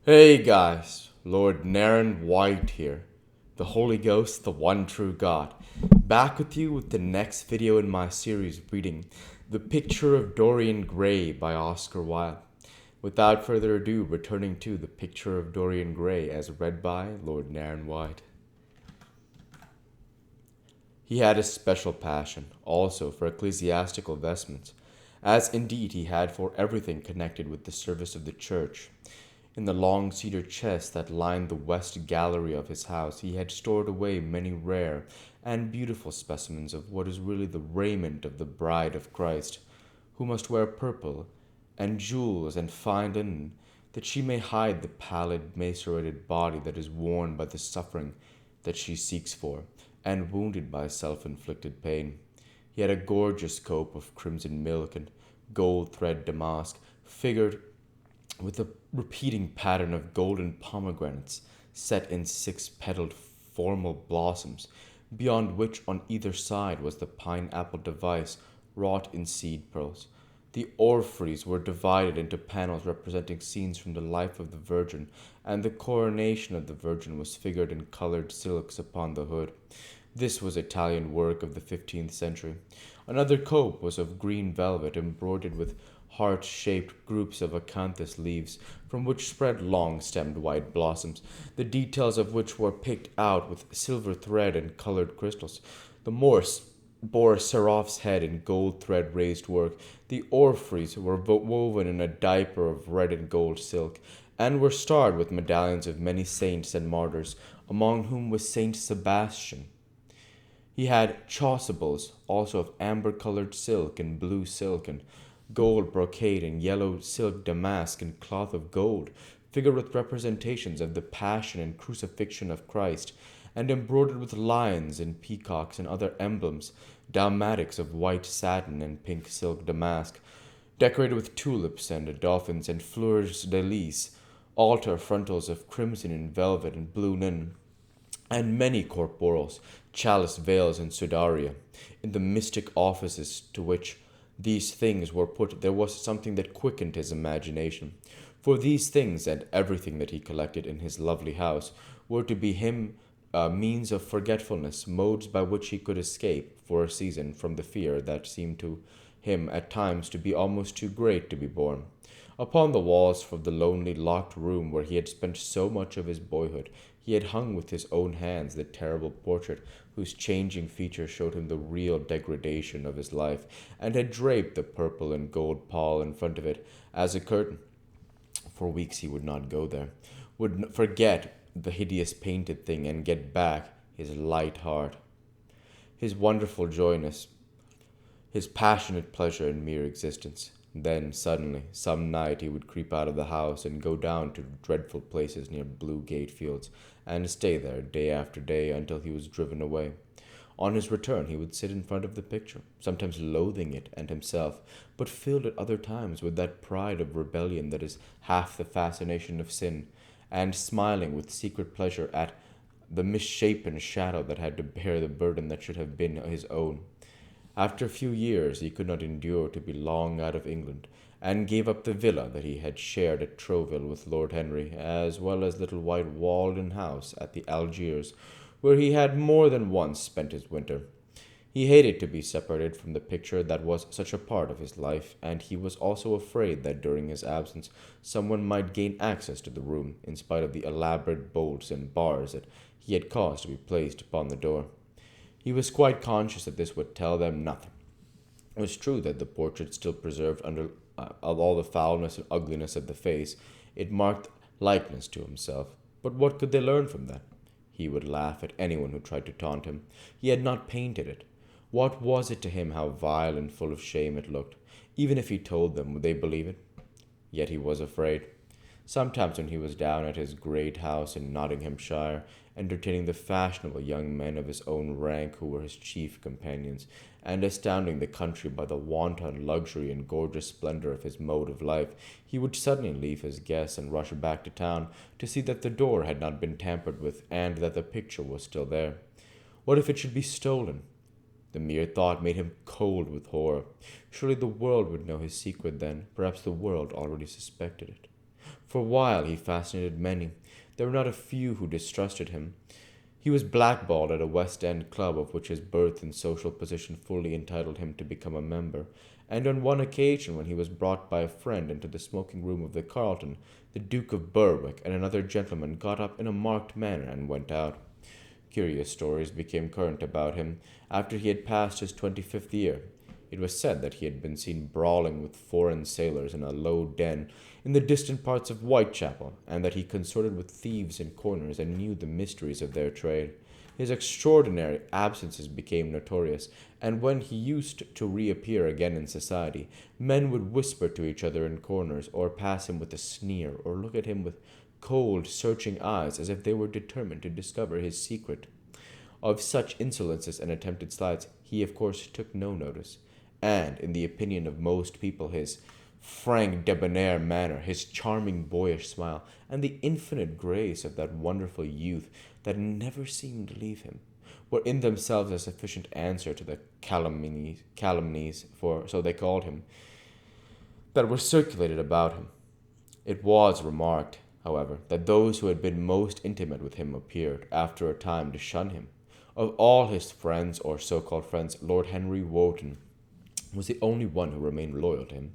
Hey guys, Lord Naren White here, the Holy Ghost, the one true God, back with you with the next video in my series reading The Picture of Dorian Gray by Oscar Wilde. Without further ado, returning to The Picture of Dorian Gray as read by Lord Naren White. He had a special passion, also, for ecclesiastical vestments, as indeed he had for everything connected with the service of the church. In the long cedar chest that lined the west gallery of his house, he had stored away many rare and beautiful specimens of what is really the raiment of the bride of Christ, who must wear purple, and jewels and fine linen, that she may hide the pallid, macerated body that is worn by the suffering that she seeks for, and wounded by self-inflicted pain. He had a gorgeous cope of crimson milk and gold thread damask, figured with a repeating pattern of golden pomegranates set in six-petaled formal blossoms, beyond which on either side was the pineapple device wrought in seed pearls. The orphreys were divided into panels representing scenes from the life of the Virgin, and the coronation of the Virgin was figured in colored silks upon the hood. This was Italian work of the 15th century. Another cope was of green velvet embroidered with heart-shaped groups of acanthus leaves, from which spread long-stemmed white blossoms, the details of which were picked out with silver thread and colored crystals. The Morse bore a seraph's head in gold thread raised work. The orphreys were woven in a diaper of red and gold silk, and were starred with medallions of many saints and martyrs, among whom was Saint Sebastian. He had chasubles also of amber-colored silk and blue silk and gold brocade and yellow silk damask and cloth of gold, figured with representations of the passion and crucifixion of Christ, and embroidered with lions and peacocks and other emblems, dalmatics of white satin and pink silk damask, decorated with tulips and dolphins and fleurs de lis, altar frontals of crimson and velvet and blue linen, and many corporals, chalice veils, and sudaria. In the mystic offices to which these things were put, there was something that quickened his imagination. For these things and everything that he collected in his lovely house were to be him means of forgetfulness, modes by which he could escape, for a season, from the fear that seemed to him at times to be almost too great to be borne. Upon the walls of the lonely, locked room where he had spent so much of his boyhood, he had hung with his own hands the terrible portrait whose changing features showed him the real degradation of his life, and had draped the purple and gold pall in front of it as a curtain. For weeks he would not go there, would forget the hideous painted thing and get back his light heart, his wonderful joyness, his passionate pleasure in mere existence. Then, suddenly, some night he would creep out of the house and go down to dreadful places near Blue Gate Fields, and stay there day after day until he was driven away. On his return he would sit in front of the picture, sometimes loathing it and himself, but filled at other times with that pride of rebellion that is half the fascination of sin, and smiling with secret pleasure at the misshapen shadow that had to bear the burden that should have been his own. After a few years he could not endure to be long out of England, and gave up the villa that he had shared at Trouville with Lord Henry, as well as little white walled-in house at the Algiers, where he had more than once spent his winter. He hated to be separated from the picture that was such a part of his life, and he was also afraid that during his absence someone might gain access to the room, in spite of the elaborate bolts and bars that he had caused to be placed upon the door. He was quite conscious that this would tell them nothing. It was true that the portrait still preserved under of all the foulness and ugliness of the face. It marked likeness to himself. But what could they learn from that? He would laugh at anyone who tried to taunt him. He had not painted it. What was it to him how vile and full of shame it looked? Even if he told them, would they believe it? Yet he was afraid. Sometimes when he was down at his great house in Nottinghamshire, entertaining the fashionable young men of his own rank who were his chief companions, and astounding the country by the wanton luxury and gorgeous splendor of his mode of life, he would suddenly leave his guests and rush back to town to see that the door had not been tampered with and that the picture was still there. What if it should be stolen? The mere thought made him cold with horror. Surely the world would know his secret then. Perhaps the world already suspected it. For a while he fascinated many. There were not a few who distrusted him. He was blackballed at a West End club of which his birth and social position fully entitled him to become a member, and on one occasion when he was brought by a friend into the smoking room of the Carlton, the Duke of Berwick and another gentleman got up in a marked manner and went out. Curious stories became current about him after he had passed his 25th year. It was said that he had been seen brawling with foreign sailors in a low den in the distant parts of Whitechapel, and that he consorted with thieves in corners and knew the mysteries of their trade. His extraordinary absences became notorious, and when he used to reappear again in society, men would whisper to each other in corners, or pass him with a sneer, or look at him with cold, searching eyes as if they were determined to discover his secret. Of such insolences and attempted slights he of course took no notice, and, in the opinion of most people, his frank debonair manner, his charming boyish smile, and the infinite grace of that wonderful youth that never seemed to leave him, were in themselves a sufficient answer to the calumnies, for so they called him, that were circulated about him. It was remarked, however, that those who had been most intimate with him appeared, after a time, to shun him. Of all his friends, or so-called friends, Lord Henry Wotton was the only one who remained loyal to him.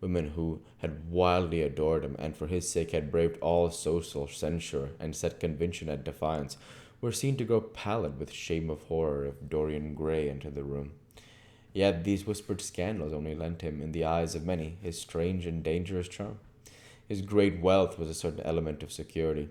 Women who had wildly adored him, and for his sake had braved all social censure and set convention at defiance, were seen to grow pallid with shame of horror if Dorian Gray entered the room. Yet these whispered scandals only lent him, in the eyes of many, his strange and dangerous charm. His great wealth was a certain element of security.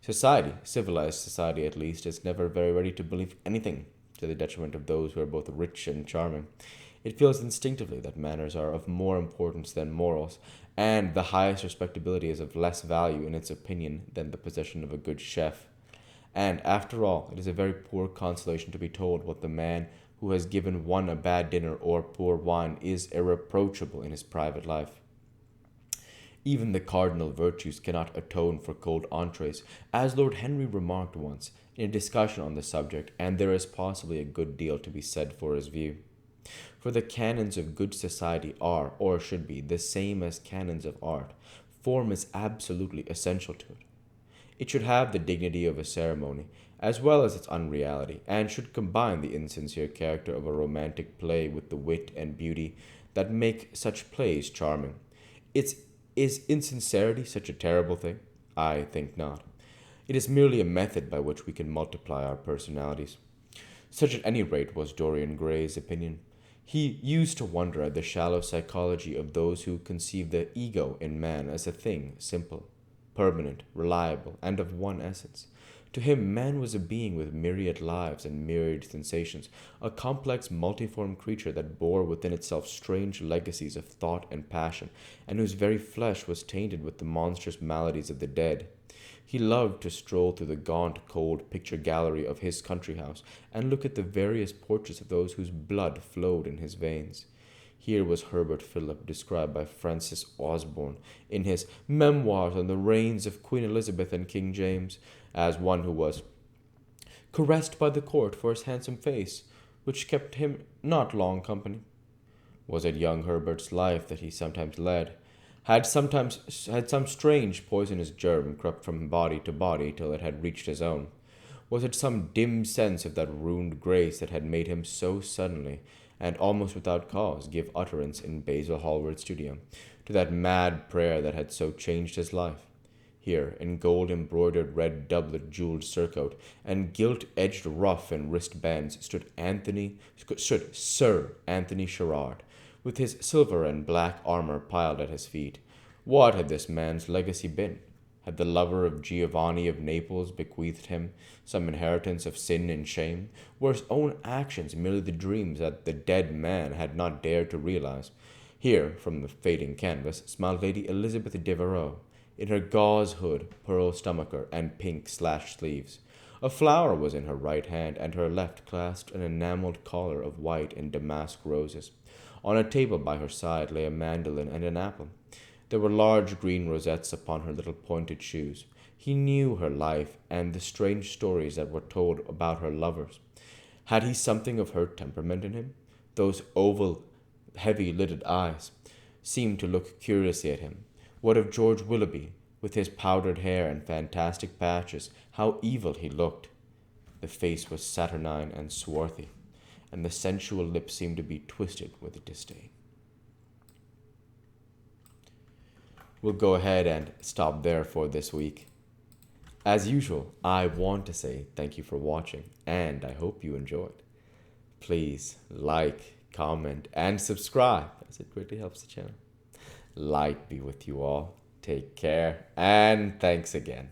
Society, civilized society at least, is never very ready to believe anything to the detriment of those who are both rich and charming. It feels instinctively that manners are of more importance than morals, and the highest respectability is of less value in its opinion than the possession of a good chef. And, after all, it is a very poor consolation to be told what the man who has given one a bad dinner or poor wine is irreproachable in his private life. Even the cardinal virtues cannot atone for cold entrees, as Lord Henry remarked once in a discussion on the subject, and there is possibly a good deal to be said for his view. For the canons of good society are, or should be, the same as canons of art. Form is absolutely essential to it. It should have the dignity of a ceremony, as well as its unreality, and should combine the insincere character of a romantic play with the wit and beauty that make such plays charming. Is insincerity such a terrible thing? I think not. It is merely a method by which we can multiply our personalities. Such at any rate was Dorian Gray's opinion. He used to wonder at the shallow psychology of those who conceive the ego in man as a thing simple, permanent, reliable, and of one essence. To him, man was a being with myriad lives and myriad sensations, a complex, multiform creature that bore within itself strange legacies of thought and passion, and whose very flesh was tainted with the monstrous maladies of the dead. He loved to stroll through the gaunt, cold picture gallery of his country house and look at the various portraits of those whose blood flowed in his veins. Here was Herbert Philip, described by Francis Osborne in his Memoirs on the Reigns of Queen Elizabeth and King James, as one who was caressed by the court for his handsome face, which kept him not long company. Was it young Herbert's life that he sometimes led? Had some strange poisonous germ crept from body to body till it had reached his own? Was it some dim sense of that ruined grace that had made him so suddenly, and almost without cause, give utterance in Basil Hallward's studio to that mad prayer that had so changed his life? Here, in gold-embroidered red doublet, jewelled surcoat, and gilt-edged ruff and wristbands, stood Sir Anthony Sherard, with his silver and black armor piled at his feet. What had this man's legacy been? Had the lover of Giovanni of Naples bequeathed him some inheritance of sin and shame? Were his own actions merely the dreams that the dead man had not dared to realize? Here, from the fading canvas, smiled Lady Elizabeth Devereux, in her gauze hood, pearl stomacher, and pink slashed sleeves. A flower was in her right hand, and her left clasped an enamelled collar of white and damask roses. On a table by her side lay a mandolin and an apple. There were large green rosettes upon her little pointed shoes. He knew her life and the strange stories that were told about her lovers. Had he something of her temperament in him? Those oval, heavy-lidded eyes seemed to look curiously at him. What of George Willoughby, With his powdered hair and fantastic patches, how evil he looked! The face was saturnine and swarthy, and the sensual lips seemed to be twisted with disdain. We'll go ahead and stop there for this week. As usual, I want to say thank you for watching, and I hope you enjoyed. Please like, comment, and subscribe, as it greatly helps the channel. Light be with you all. Take care, and thanks again.